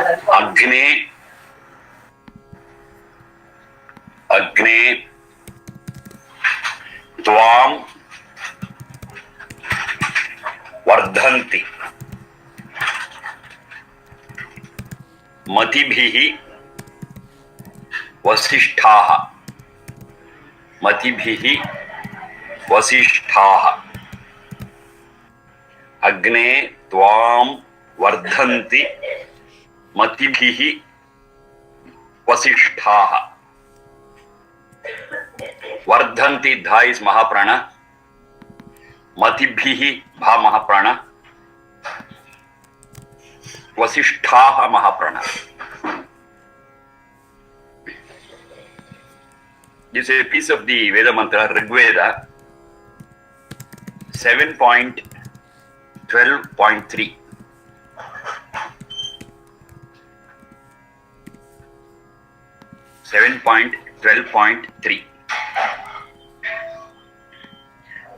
Agne, Agne, Tvam, Vardhanti, Matibhihi, Vasishthaha, Matibhihi, Vasishthaha. Agne, Tvam, Vardhanti, Matibhihi, Vasishthaha. Vardhanti, Dha is Mahaprana. Matibhihi, Bha Mahaprana. Vasishthaha Mahaprana. This is a piece of the Veda mantra, Rigveda 7.12.3.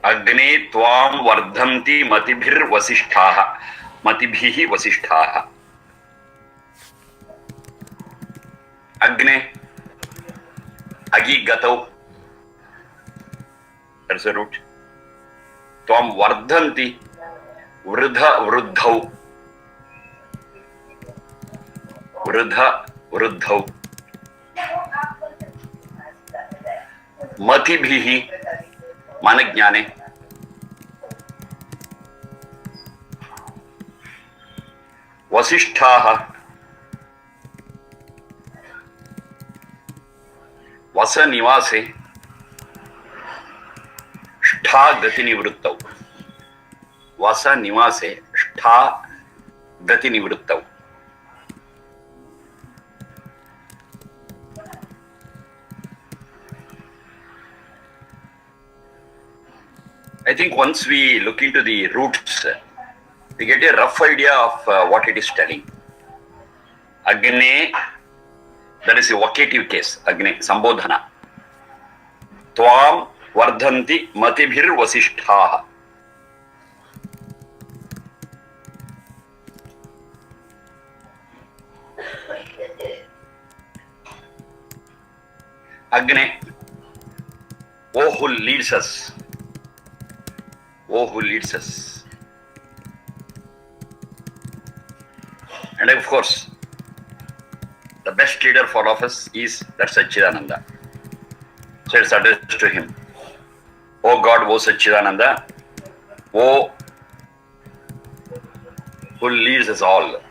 Agne tvam vardhanti matibhir vasishthaha. Matibhihi vasishthaha. Agne, agi gatau. That's the root. Tvam vardhanti, vridha vruddhau. Vridha vruddhau. Matibhihi, manajnane. Vasishthaha, vasa nivase, shtha gati nivruttau. Vasa nivase, shtha gati nivruttau. I think once we look into the roots, we get a rough idea of what it is telling. Agne, that is a vocative case. Agne, Sambodhana. Tvam vardhanti matibhir vasishthaha. Agne, O who leads us. O who leads us. And of course, the best leader for all of us is that Satchidananda. So it's addressed to him. O God, O Satchidananda, O who leads us all.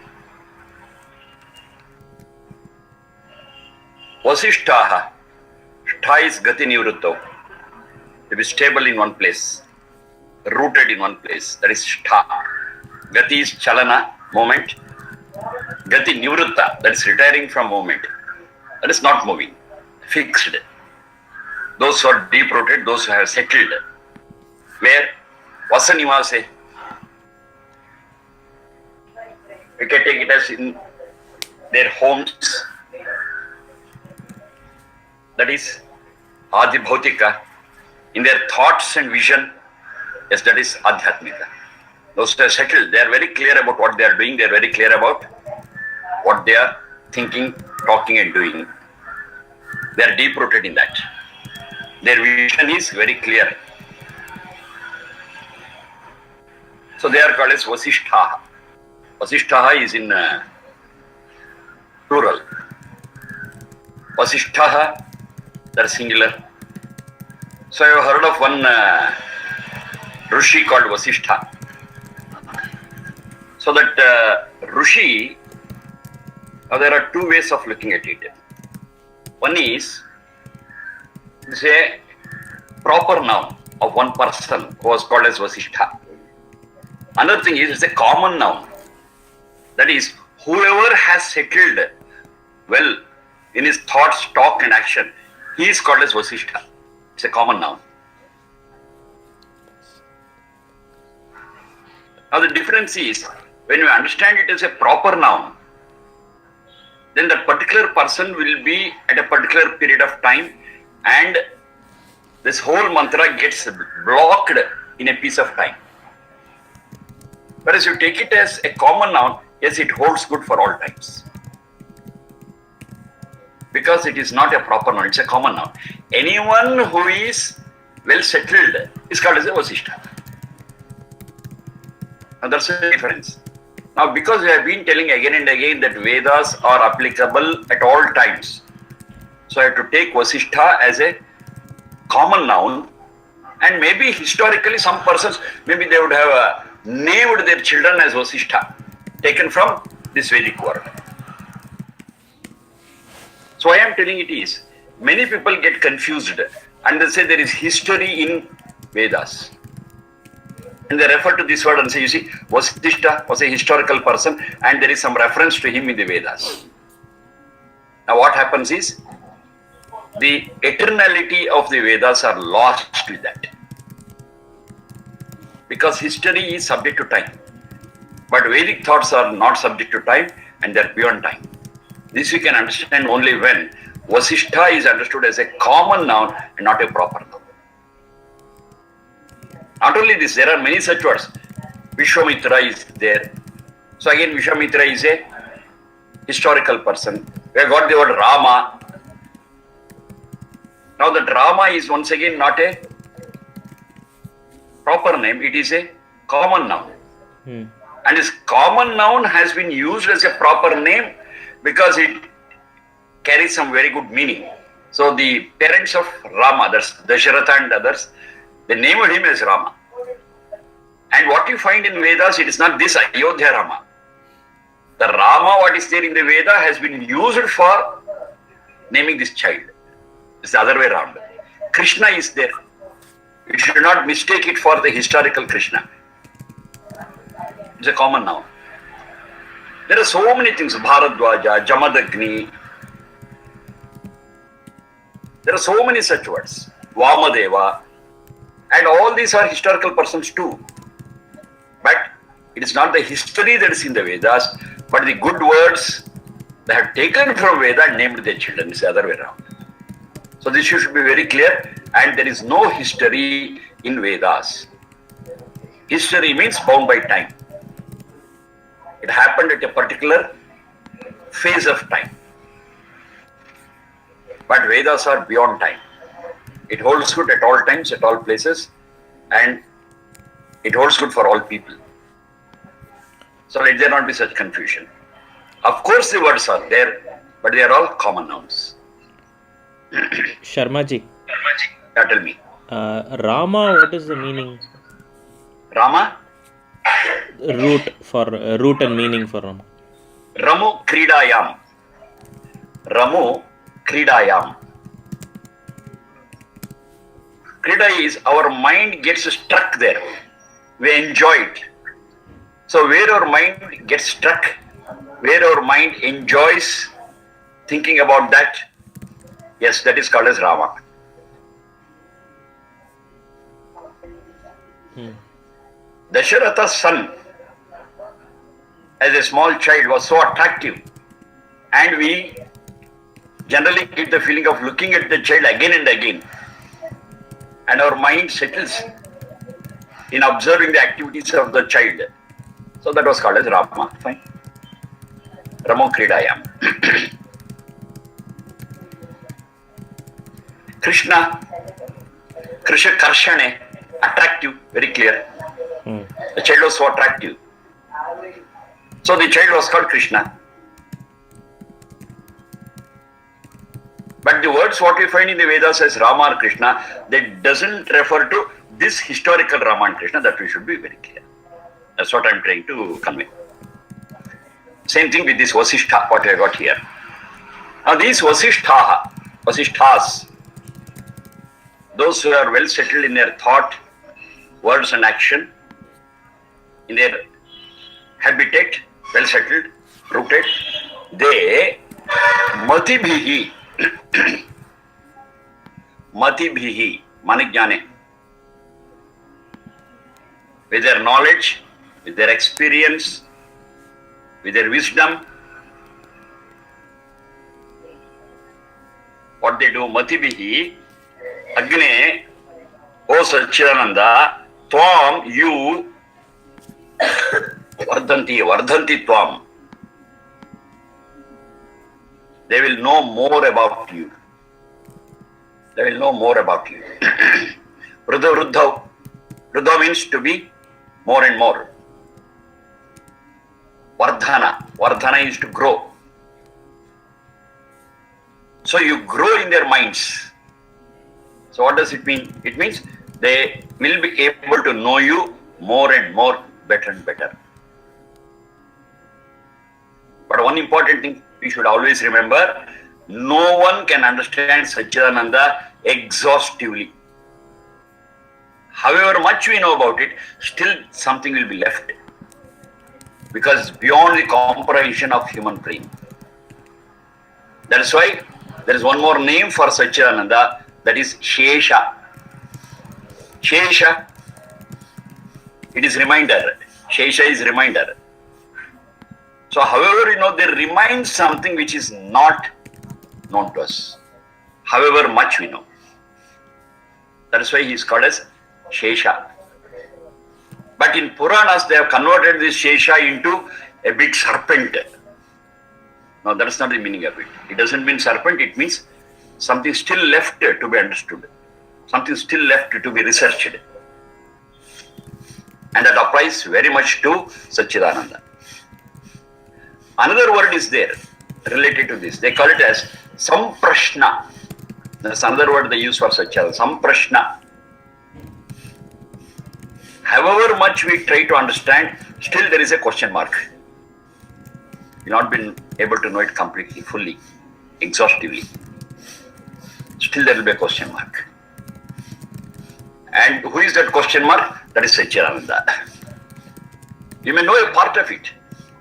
Vasishthaha. Shtha is gati nivruttau. To be stable in one place. Rooted in one place, that is shtha. Gati is chalana, movement. Gati nivrutta, that is retiring from movement. That is not moving, fixed. Those who are deep rooted, those who have settled. Where? Vasanivase. We can take it as in their homes. That is Adi Bhautika. In their thoughts and vision. Yes, that is Adhyatmika. Those who are settled, they are very clear about what they are doing, they are very clear about what they are thinking, talking and doing. They are deep rooted in that. Their vision is very clear. So they are called as Vasishthaha. Vasishthaha is in plural. Vasishthaha, that is singular. So I have heard of one Rishi called Vasishtha. So that Rishi, there are two ways of looking at it. One is, it's a proper noun of one person who was called as Vasishtha. Another thing is, it's a common noun. That is, whoever has settled well in his thoughts, talk and action, he is called as Vasishtha. It's a common noun. Now the difference is, when you understand it as a proper noun, then that particular person will be at a particular period of time and this whole mantra gets blocked in a piece of time. Whereas you take it as a common noun, yes, it holds good for all times. because it is not a proper noun, it's a common noun. Anyone who is well settled is called as a Vasishtha. And that's the difference. Now, because we have been telling again and again that Vedas are applicable at all times, so I have to take Vasishtha as a common noun, and maybe historically some persons, maybe they would have named their children as Vasishtha, taken from this Vedic word. So I am telling it is, many people get confused and they say there is history in Vedas. And they refer to this word and say, you see, Vasishtha was a historical person and there is some reference to him in the Vedas. Now what happens is, the eternality of the Vedas are lost with that. Because history is subject to time. But Vedic thoughts are not subject to time and they are beyond time. This we can understand only when Vasishtha is understood as a common noun and not a proper noun. Not only this, there are many such words. Vishwamitra is there. So again, Vishwamitra is a historical person. We have got the word Rama. Now that Rama is once again not a proper name, it is a common noun. And this common noun has been used as a proper name because it carries some very good meaning. So the parents of Rama, that's Dasharatha and others, they named him as Rama. And what you find in Vedas, it is not this Ayodhya Rama. The Rama, what is there in the Veda, has been used for naming this child. It's the other way around. Krishna is there. You should not mistake it for the historical Krishna. It's a common noun. There are so many things. Bharadwaja, Jamadagni. There are so many such words. Vamadeva. And all these are historical persons too. But it is not the history that is in the Vedas, but the good words they have taken from Veda and named their children. It's the other way around. So this should be very clear. And there is no history in Vedas. History means bound by time. It happened at a particular phase of time. But Vedas are beyond time. It holds good at all times, at all places, and it holds good for all people. So let there not be such confusion. Of course the words are there, but they are all common nouns. Sharmaji. Yeah, tell me. Rama, what is the meaning? Rama? Root and meaning for Rama. Ramu Kridayam. Ramu Kridayam. Krida is our mind gets struck there. We enjoy it. So where our mind gets struck, where our mind enjoys thinking about that, yes, that is called as Rama. Dasharatha's son, as a small child, was so attractive, and we generally get the feeling of looking at the child again and again, and our mind settles in observing the activities of the child. So that was called as Rama. Fine. Ramo Kridayam. Krishna Karshane, attractive, very clear. The child was so attractive. So the child was called Krishna. But the words what we find in the Vedas as Rama or Krishna, that doesn't refer to this historical Rama and Krishna, that we should be very clear. That's what I'm trying to convey. Same thing with this Vasishtha, what I got here. Now these Vasishthas, those who are well settled in their thought, words and action, in their habitat, well settled, rooted, they matibhihi, manijnane, with their knowledge, with their experience, with their wisdom, what they do, matibhihi, Agne, O Satchidananda, Tvam, you, Vardhanti Tvam. they will know more about you. They will know more about you. Ruddha means to be more and more. Vardhana is to grow. So you grow in their minds. So what does it mean? It means they will be able to know you more and more, better and better. But one important thing we should always remember, no one can understand Satchidananda exhaustively. However much we know about it, still something will be left. Because it's beyond the comprehension of human brain. That is why there is one more name for Satchidananda, that is Shesha. Shesha, it is reminder. Shesha is reminder. So however, they remind something which is not known to us. However much we know. That is why he is called as Shesha. But in Puranas, they have converted this Shesha into a big serpent. No, that is not the meaning of it. It doesn't mean serpent, it means something still left to be understood. Something still left to be researched. And that applies very much to Satchidananda. Another word is there related to this. They call it as Samprashna. That's another word they use for Satchidananda. Samprashna. However much we try to understand, still there is a question mark. We've not been able to know it completely, fully, exhaustively. Still there will be a question mark. And who is that question mark? That is Satchidananda. We may know a part of it.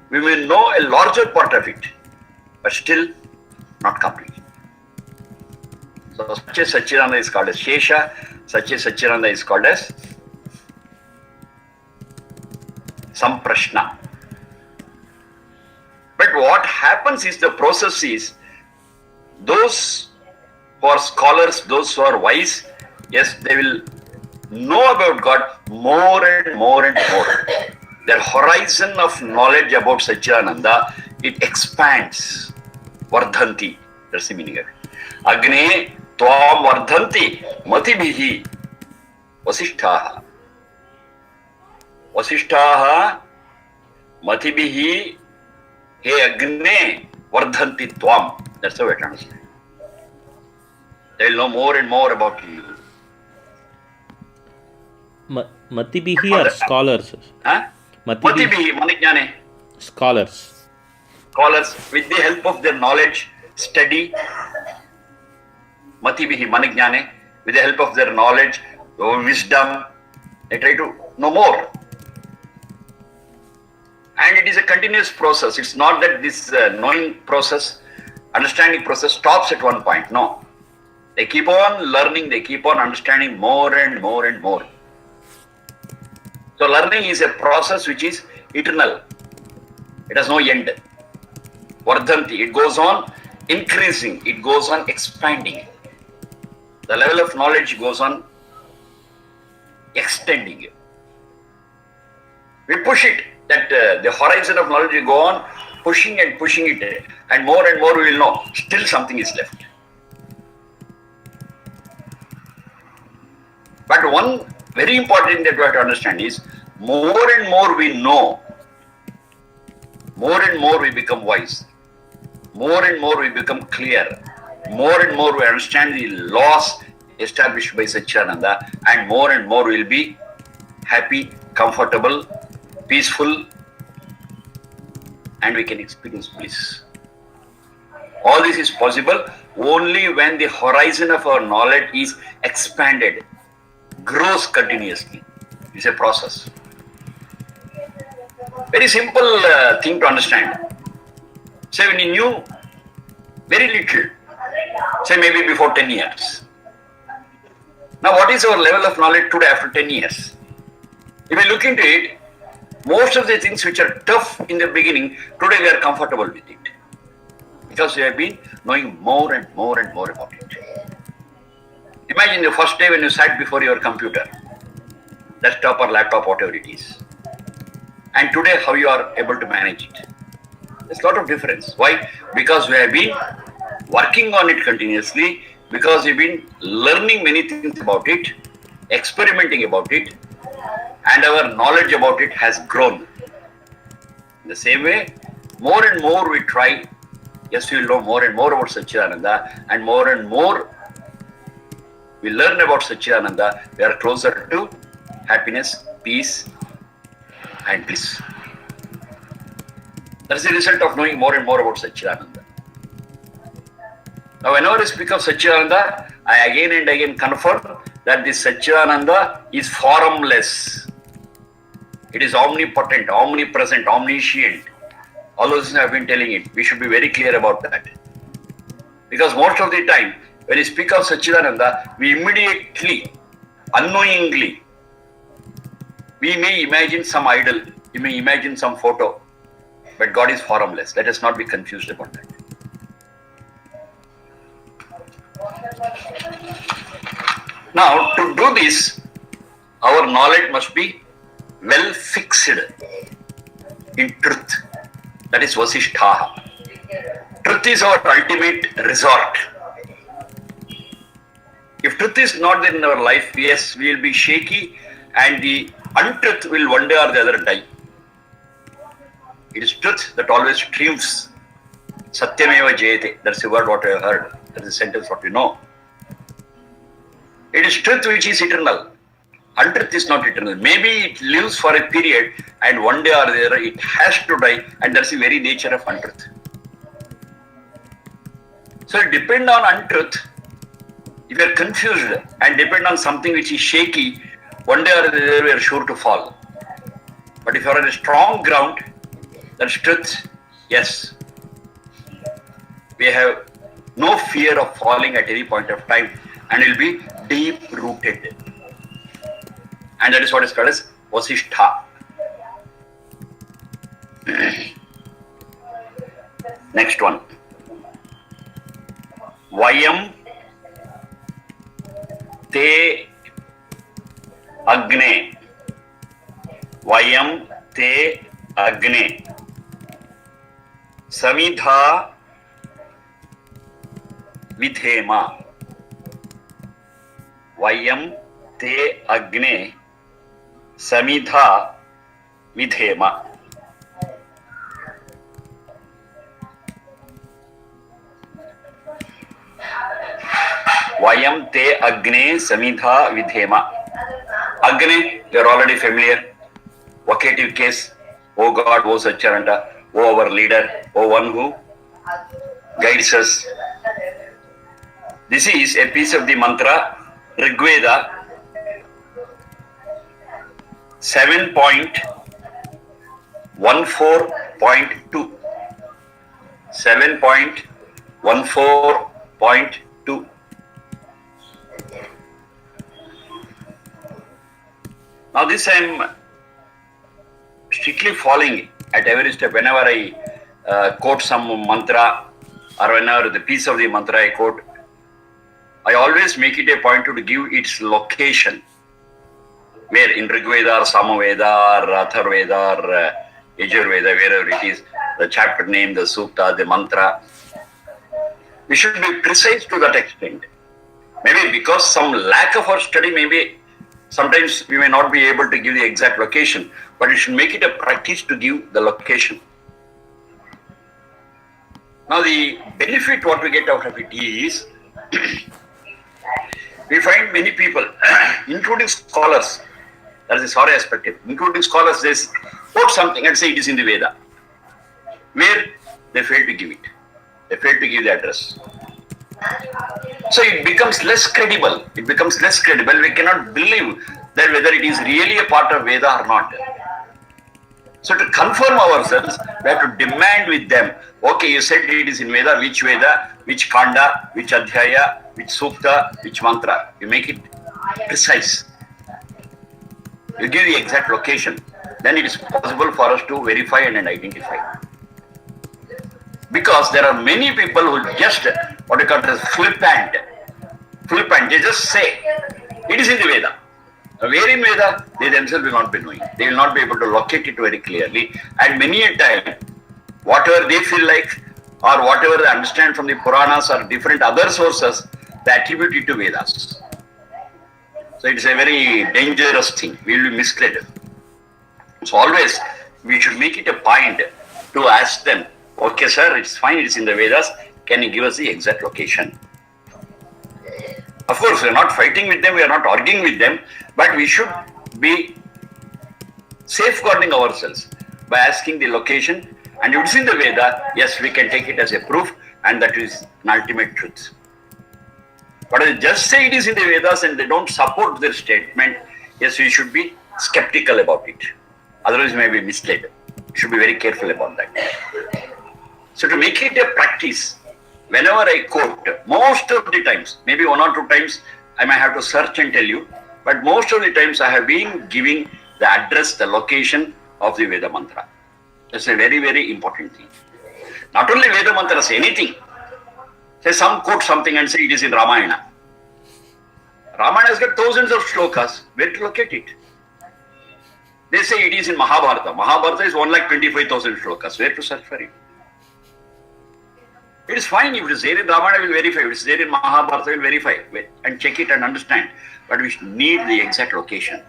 We may know a larger part of it, but still not complete. So such a Satchidananda is called as Shesha, such a Satchidananda is called as Samprashna. But what happens is the process is, those who are scholars, those who are wise, yes, they will know about God more and more and more. Their horizon of knowledge about Satchidananda, it expands. Vardhanti, that's the meaning of it. Agne tvam vardhanti matibhihi vasishthaha. Vasishthaha matibhihi he agne vardhanti tvam. That's the way to understand. They will know more and more about you. Matibihi are scholars. Huh? Matibihi, Manignane. Scholars. Scholars, with the help of their knowledge, study. Matibihi, Manignane. With the help of their knowledge, wisdom, they try to know more. And it is a continuous process. It's not that this knowing process, understanding process stops at one point. No. They keep on learning, they keep on understanding more and more and more. So learning is a process which is eternal. It has no end. Vardhanti, it goes on increasing, it goes on expanding. The level of knowledge goes on extending. We push it, that the horizon of knowledge will go on pushing and pushing it, and more we will know. Still something is left. But one very important thing that we have to understand is, more and more we know, more and more we become wise, more and more we become clear, more and more we understand the laws established by Satchidananda, and more we will be happy, comfortable, peaceful, and we can experience bliss. All this is possible only when the horizon of our knowledge is expanded, grows continuously. It's a process. Very simple thing to understand. Say when you knew very little, say maybe before 10 years. Now what is our level of knowledge today after 10 years? If you look into it, most of the things which are tough in the beginning, today we are comfortable with it. Because we have been knowing more and more about it. Imagine the first day when you sat before your computer, desktop or laptop, whatever it is. And today how you are able to manage it. There's a lot of difference. Why? Because we have been working on it continuously because we've been learning many things about it, experimenting about it, and our knowledge about it has grown. In the same way, more and more we try, yes, we will know more and more about Satchidananda, and more we learn about Satchidananda, we are closer to happiness, peace, and bliss. That is the result of knowing more and more about Satchidananda. Now, whenever I speak of Satchidananda, I again and again confirm that this Satchidananda is formless. It is omnipotent, omnipresent, omniscient. All those things I have been telling it. We should be very clear about that. Because most of the time, when we speak of Satchidananda, we immediately, unknowingly, we may imagine some idol, we may imagine some photo, but God is formless. Let us not be confused about that. Now, to do this, our knowledge must be well fixed in truth. That is Vasishtha. Truth is our ultimate resort. If truth is not there in our life, yes, we will be shaky and the untruth will one day or the other die. It is truth that always triumphs. Satyameva jayate. That's the word what I have heard. That's the sentence what we know. It is truth which is eternal. Untruth is not eternal. Maybe it lives for a period and one day or the other it has to die, and that's the very nature of untruth. So it depends on untruth. If you are confused and depend on something which is shaky, one day or the other we are sure to fall. But if you are on a strong ground, that's truth, yes. We have no fear of falling at any point of time and will be deep rooted. And that is what is called as Vasishtha. Next one. Vayam te agne. Vayam te agne. Samidha vidhema. Vayam te agne. Samidha vidhema. Vayam te agne samidha vidhema. Agne, you are already familiar. Vocative case. O God, O Satchidananda, O our leader, O one who guides us. This is a piece of the mantra Rigveda 7.14.2. 7.14.2. Now this I am strictly following at every step. Whenever I quote some mantra or whenever the piece of the mantra I quote, I always make it a point to give its location. Where in Rigveda or Samaveda or Atharveda or Yajurveda, wherever it is, the chapter name, the sukta, the mantra. We should be precise to that extent. Maybe because some lack of our study, maybe sometimes we may not be able to give the exact location, but we should make it a practice to give the location. Now the benefit what we get out of it is, we find many people, including scholars, that is the sorry aspect, including scholars, they quote something and say it is in the Veda, where they fail to give it. They fail to give the address. So it becomes less credible. It becomes less credible. We cannot believe that whether it is really a part of Veda or not. So to confirm ourselves, we have to demand with them, okay, you said it is in Veda, which Kanda, which Adhyaya, which Sukta, which Mantra. You make it precise. You give the exact location. Then it is possible for us to verify and identify. Because there are many people who just, what you call as flippant, they just say, it is in the Veda. Where in Veda, they themselves will not be knowing. They will not be able to locate it very clearly. And many a time, whatever they feel like, or whatever they understand from the Puranas or different other sources, they attribute it to Vedas. So it's a very dangerous thing. We will be misled. So always we should make it a point to ask them, okay sir, it's fine, it's in the Vedas, can you give us the exact location? Of course, we are not fighting with them, we are not arguing with them, but we should be safeguarding ourselves by asking the location, and if it's in the Veda, yes, we can take it as a proof, and that is an ultimate truth. But if they just say it is in the Vedas and they don't support their statement, yes, we should be skeptical about it. Otherwise, we may be misled. We should be very careful about that. So to make it a practice, whenever I quote, most of the times, maybe 1 or 2 times, I might have to search and tell you, but most of the times I have been giving the address, the location of the Veda mantra. That's a very, very important thing. Not only Veda mantras, anything. Say some quote something and say it is in Ramayana. Ramayana has got thousands of shlokas. Where to locate it? They say it is in Mahabharata. Mahabharata is 1,25,000 shlokas. Where to search for it? It is fine if it is there in Ramayana, we will verify. If it is there in Mahabharata, we will verify and check it and understand. But we need the exact location.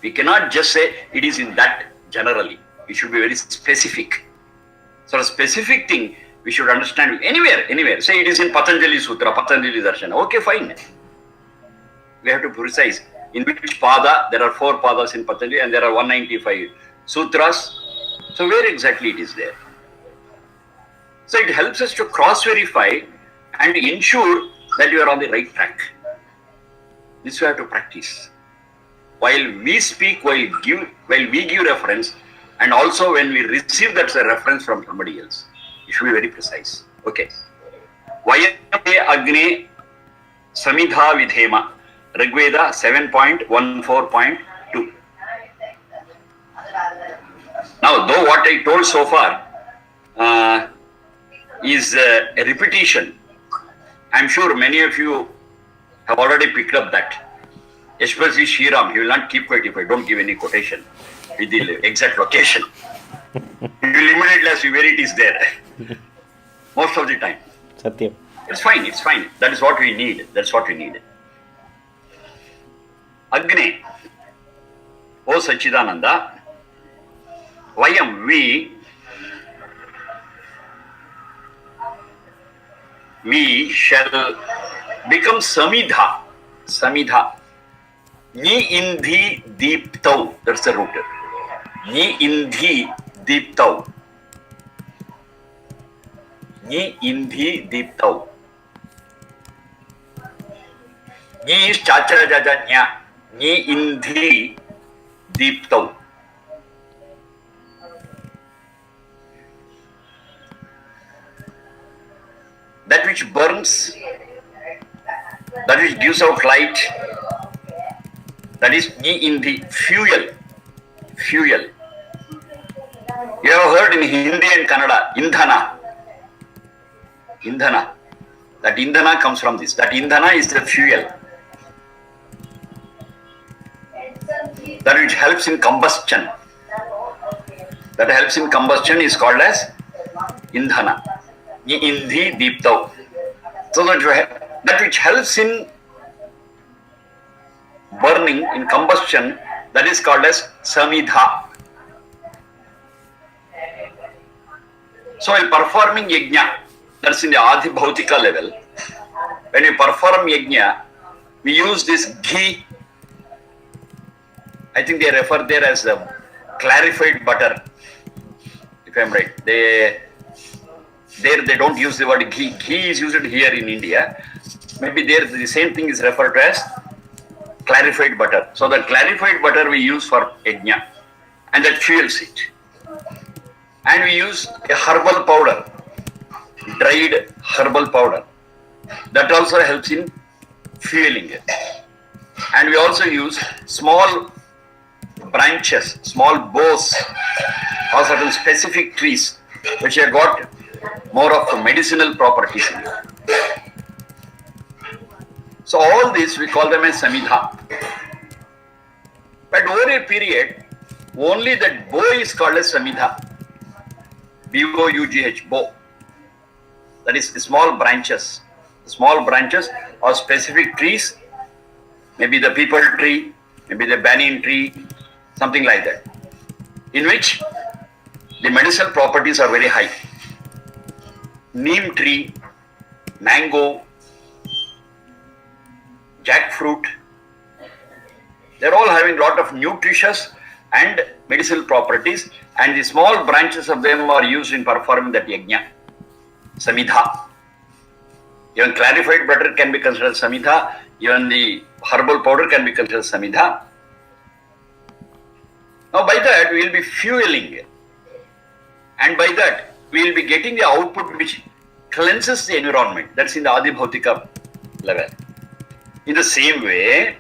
We cannot just say it is in that generally. We should be very specific. So a specific thing we should understand anywhere. Say it is in Patanjali Sutra, Patanjali Darshana. Okay, fine. We have to be precise. In which pada? There are 4 padas in Patanjali and there are 195 sutras. So where exactly it is there? So it helps us to cross-verify and ensure that you are on the right track. This we have to practice. While we speak, while we give reference, and also when we receive that reference from somebody else. You should be very precise. Okay. Vayate Agne Samidha Vidhema. Rigveda 7.14.2. Now, though what I told so far is a repetition, I'm sure many of you have already picked up that. Especially Shriram, he will not keep quiet if I don't give any quotation with the exact location. He will immediately ask you where it is there. Most of the time. Satyam. It's fine. That is what we need. That's what we need. Agne, O Sachidananda, Vayam, we shall become Samidha. Ni Indhi Deeptau. That's the root. Ni Indhi Deeptau. Ni Indhi Deeptau. Ni is Chachara Jaja Nya. Ni Indhi Deeptau. That which burns, that which gives out light, that is Ni Indhi, fuel. You have heard in Hindi and Kannada, Indhana. That Indhana comes from this. That Indhana is the fuel. That which helps in combustion. That helps in combustion is called as Indhana. Indhi Deeptau. So that which helps in burning, in combustion, that is called as Samidha. So while performing yajna, that's in the Adi Bhautika level, when we perform yajna, we use this ghee. I think they refer there as clarified butter, if I am right. They don't use the word ghee. Ghee is used here in India. Maybe there the same thing is referred to as clarified butter. So the clarified butter we use for yajna, and that fuels it. And we use a herbal powder, dried herbal powder. That also helps in fueling it. And we also use small branches, small boughs or certain specific trees which have got more of the medicinal properties in it. So all this we call them as Samidha. But over a period, only that bow is called as Samidha. B-O-U-G-H, bow. That is small branches. Small branches or specific trees, maybe the peepal tree, maybe the banyan tree, something like that, in which the medicinal properties are very high. Neem tree, mango, jackfruit, they're all having lot of nutritious and medicinal properties, and the small branches of them are used in performing that yajna, samidha. Even clarified butter can be considered samidha, even the herbal powder can be considered samidha. Now by that we will be fueling, and by that we will be getting the output which cleanses the environment. That's in the Adi Bhautika level. In the same way,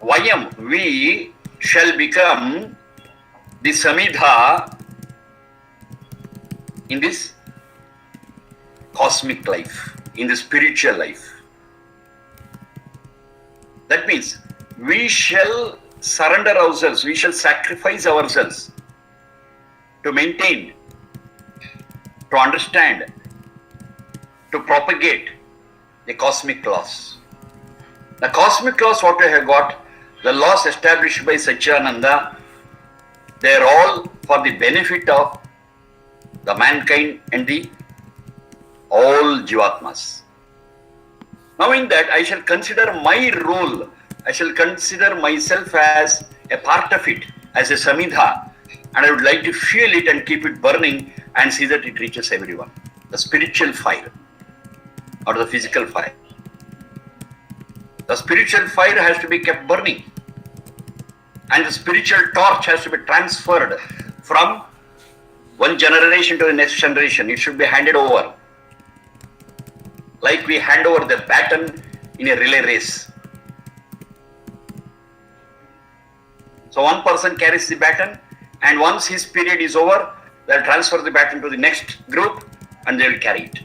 Vayam, we shall become the samidha in this cosmic life, in the spiritual life. That means we shall surrender ourselves, we shall sacrifice ourselves to maintain, to understand, to propagate the cosmic laws. The cosmic laws, what we have got, the laws established by Satchidananda, they are all for the benefit of the mankind and the all Jivatmas. Now in that I shall consider my role, I shall consider myself as a part of it, as a samidha, and I would like to fuel it and keep it burning and see that it reaches everyone. The spiritual fire or the physical fire. The spiritual fire has to be kept burning, and the spiritual torch has to be transferred from one generation to the next generation. It should be handed over, like we hand over the baton in a relay race. So one person carries the baton, and once his period is over, they'll transfer the baton to the next group and they will carry it.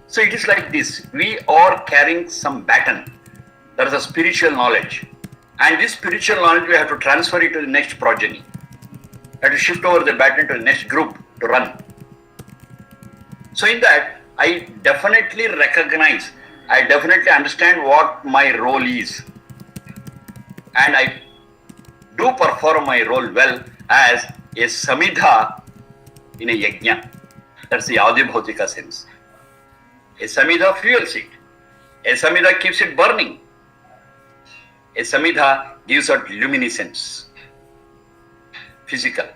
So it is like this. We are carrying some baton. That is a spiritual knowledge. And this spiritual knowledge, we have to transfer it to the next progeny. We have to shift over the baton to the next group to run. So in that, I definitely recognize, I definitely understand what my role is. And I do perform my role well as a samidha in a yajna. That's the Adi Bhautika sense. A samidha fuels it. A samidha keeps it burning. A samidha gives out luminescence, physical.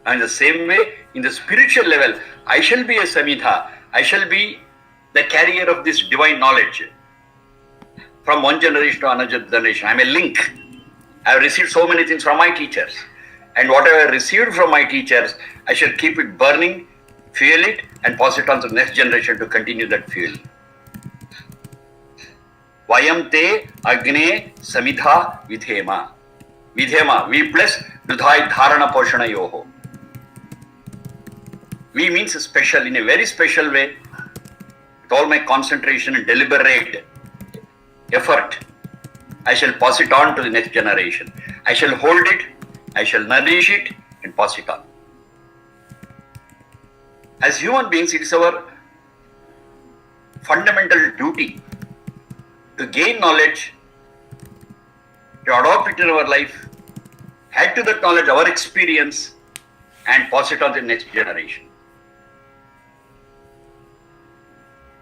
And the same way, in the spiritual level, I shall be a samidha. I shall be the carrier of this divine knowledge from one generation to another generation. I am a link. I have received so many things from my teachers. And whatever I received from my teachers, I shall keep it burning, fuel it, and pass it on to the next generation to continue that fuel. Vayam te agne samidha vidhema. Vidhema, we plus dudhai dharana poshana yoho. We means special, in a very special way, with all my concentration and deliberate effort, I shall pass it on to the next generation. I shall hold it, I shall nourish it and pass it on. As human beings, it is our fundamental duty to gain knowledge, to adopt it in our life, add to that knowledge our experience, and pass it on to the next generation.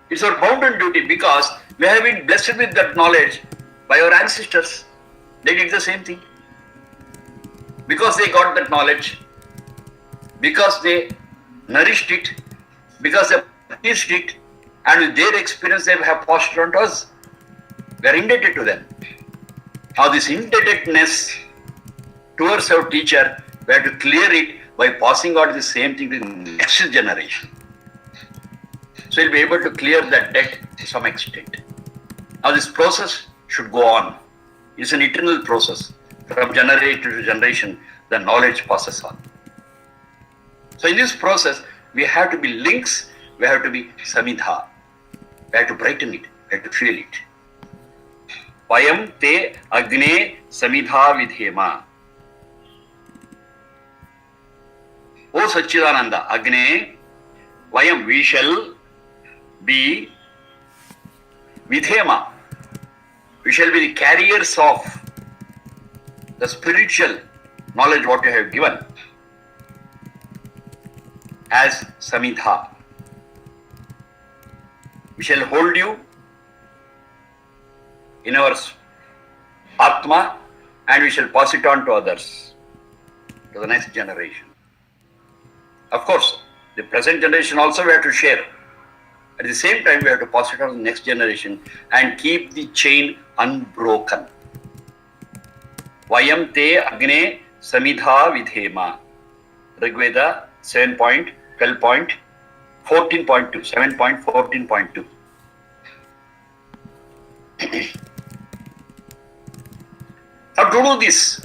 It's our bounden duty because we have been blessed with that knowledge by our ancestors. They did the same thing. Because they got that knowledge, because they nourished it, because they practiced it, and with their experience they have passed on to us. We are indebted to them. Now this indebtedness towards our teacher, we have to clear it by passing on the same thing to the next generation. So we'll be able to clear that debt to some extent. Now this process should go on. It's an eternal process. From generation to generation, the knowledge passes on. So in this process, we have to be links, we have to be samidha. We have to brighten it, we have to fuel it. Vayam te agne samidha vidhema. O Sachidananda, Agne, Vayam, we shall be Vidhema. We shall be the carriers of the spiritual knowledge what you have given as Samidha. We shall hold you in our Atma and we shall pass it on to others, to the next generation. Of course, the present generation also we have to share. At the same time, we have to pass it on to the next generation and keep the chain unbroken. Vayam te agne samidha vidhema. Rigveda 7.12.14.2. 7.14.2. Now to do this,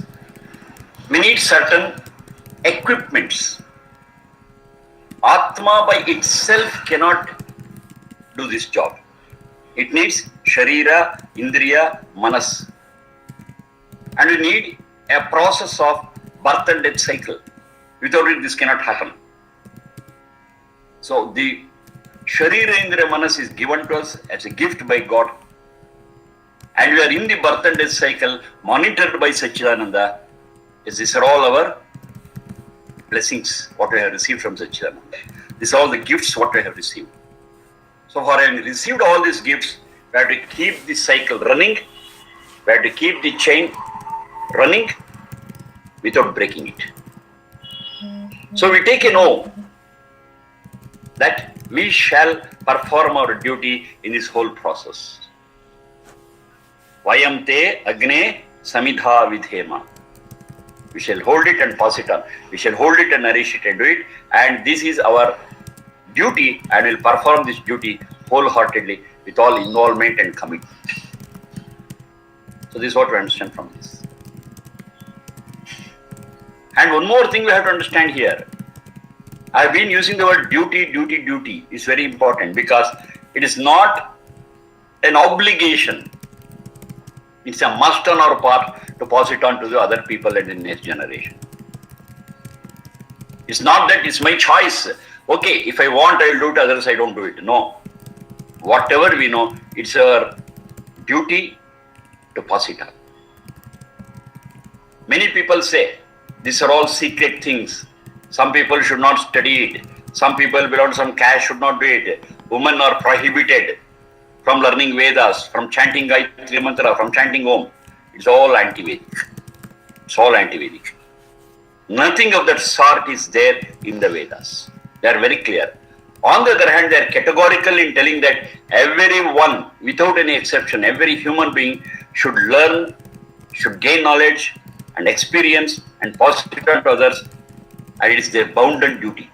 we need certain equipments. Atma by itself cannot do this job. It needs Sharira, Indriya, Manas. And we need a process of birth and death cycle. Without it, this cannot happen. So the Sharira, Indriya, Manas is given to us as a gift by God. And we are in the birth and death cycle, monitored by Sachidananda. These are all our blessings, what we have received from Sachidananda. These are all the gifts, what we have received. So for having received all these gifts, we have to keep the cycle running. We have to keep the chain running without breaking it. So we take an oath that we shall perform our duty in this whole process. Vayam te agne samidha vidhema. We shall hold it and pass it on. We shall hold it and nourish it and do it. And this is our duty, and we'll perform this duty wholeheartedly with all involvement and commitment. So this is what we understand from this. And one more thing we have to understand here. I have been using the word duty, duty, duty. It's very important because it is not an obligation. It's a must on our part to pass it on to the other people and the next generation. It's not that it's my choice. Okay, if I want, I will do it, others I don't do it. No. Whatever we know, it's our duty to pass it on. Many people say, these are all secret things. Some people should not study it. Some people belong to some caste should not do it. Women are prohibited from learning Vedas, from chanting Gayatri Mantra, from chanting Om. It's all anti-Vedic. It's all anti-Vedic. Nothing of that sort is there in the Vedas. They are very clear. On the other hand, they are categorical in telling that everyone, without any exception, every human being should learn, should gain knowledge and experience and pass it on to others, and it is their bounden duty.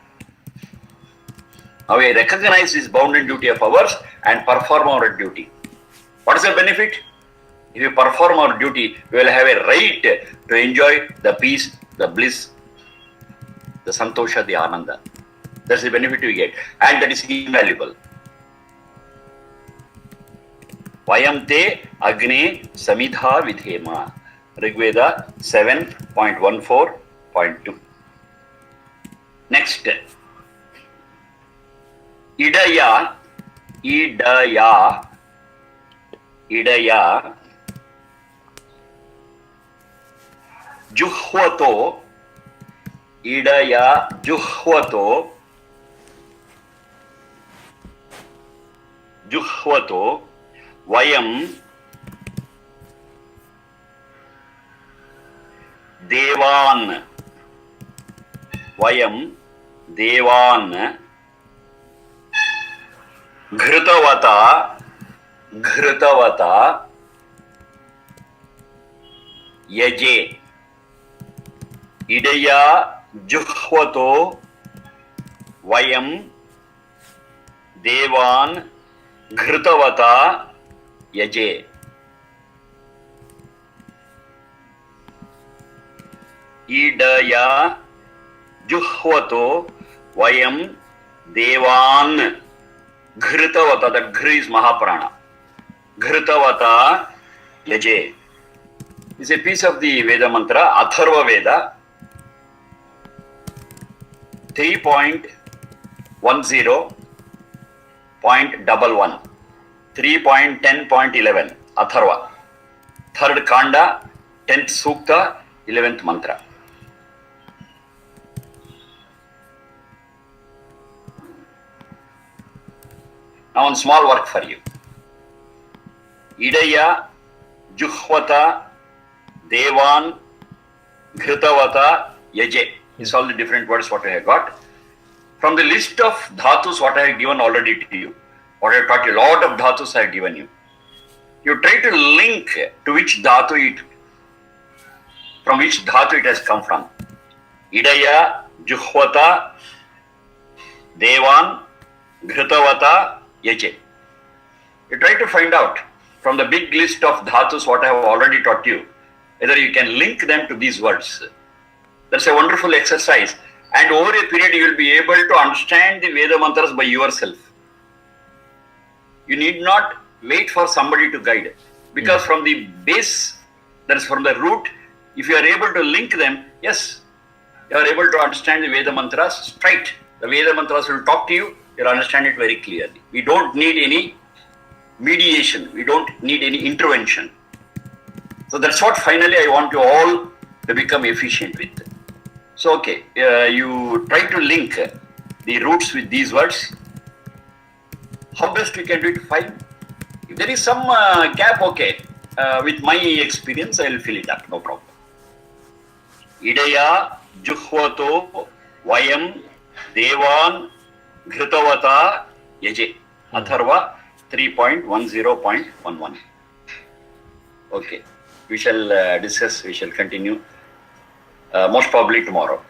Now we recognize this bounden duty of ours and perform our duty. What is the benefit? If we perform our duty, we will have a right to enjoy the peace, the bliss, the santosha, the ananda. That's the benefit we get, and that is invaluable. Vayam te agne samidha vidhema. Rigveda 7.14.2. Next. Idaya juhvato vayam devan घृतवता यजे इडया जुह्वतो Vayam Dewan घृतवता यजे. ईडया जुह्वतो Vayam Dewan घृतवता. That घृ is Mahaprana. घृतवता यजे is a piece of the Veda mantra, Atharva Veda. 3.10.11, 3.10.11, Atharva. Third Kanda, 10th Sukta, 11th Mantra. Now one small work for you. Idaya, Juhvata, Devan, Ghrutavata, Yaje. These are all the different words what I have got. From the list of dhatus what I have given already to you, what I have taught you, a lot of dhatus I have given you. You try to link to which dhatu from which dhatu it has come from. Idaya, Juhvata, Devan, Ghrutavata, Yaje. You try to find out from the big list of dhatus what I have already taught you, whether you can link them to these words. That's a wonderful exercise. And over a period you will be able to understand the Veda mantras by yourself. You need not wait for somebody to guide. Because from the base, that is from the root, if you are able to link them, yes, you are able to understand the Veda mantras straight. The Veda mantras will talk to you, you'll understand it very clearly. We don't need any mediation. We don't need any intervention. So that's what finally I want you all to become efficient with. So okay, you try to link the roots with these words. How best we can do it? Fine. If there is some gap, okay. With my experience, I will fill it up. No problem. Idaya Juhvato Vayam Devan Ghrutavata Yaje. Atharva 3.10.11. Okay. We shall discuss, we shall continue most probably tomorrow.